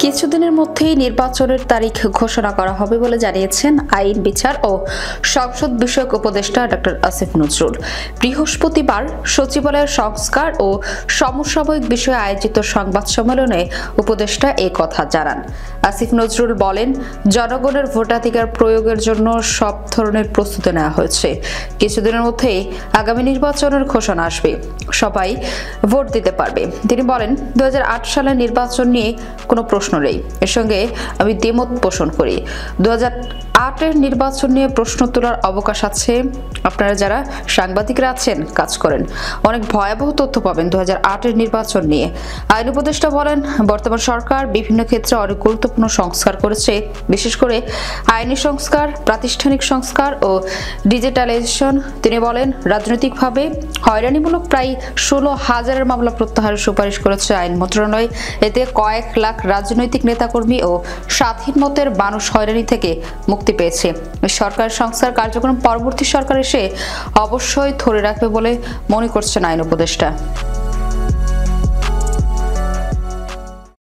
কিছুদিনের মধ্যেই নির্বাচনের তারিখ ঘোষণা করা হবে বলে জানিয়েছেন আইন বিচার ও সংসদ বিষয়ক উপদেষ্টা ডক্টর আসিফ নজরুল। বৃহস্পতিবার সচিবালয়ের সংস্কার ও সমসাময়িক বিষয়ে আয়োজিত সংবাদ সম্মেলনে উপদেষ্টা এই কথা জানান। আসিফ নজরুল বলেন, জনগণের ভোটাধিকার প্রয়োগের জন্য সব ধরনের প্রস্তুতি নেওয়া হয়েছে। কিছুদিনের মধ্যেই আগামী নির্বাচনের ঘোষণা আসবে, সবাই ভোট দিতে পারবে। তিনি বলেন, 2008 সালের নির্বাচন নিয়ে কোনো প্রশ্ন নেই, এর সঙ্গে আমি দ্বিমত পোষণ করি। 2008-এর নির্বাচন নিয়ে প্রশ্ন তোলার অবকাশ আছে। আপনারা যারা সাংবাদিকরা আছেন, কাজ করেন, অনেক ভয়াবহ তথ্য পাবেন 2008-এর নির্বাচন নিয়ে। আইন উপদেষ্টা বলেন, বর্তমান সরকার বিভিন্ন ক্ষেত্রে অনেক গুরুত্বপূর্ণ সংস্কার করেছে, বিশেষ করে আইনি সংস্কার, প্রাতিষ্ঠানিক সংস্কার ও ডিজিটালাইজেশন। তিনি বলেন, রাজনৈতিকভাবে হয়রানিমূলক প্রায় 16,000 মামলা প্রত্যাহারের সুপারিশ করেছে আইন মন্ত্রণালয়। এতে কয়েক লাখ রাজনৈতিক নেতাকর্মী ও স্বাধীন মতের মানুষ হয়রানি থেকে মুক্তি পেয়েছে। সরকারের সংস্কার কার্যক্রম পরবর্তী সরকার এসে অবশ্যই ধরে রাখবে বলে মনে করছেন আইন উপদেষ্টা।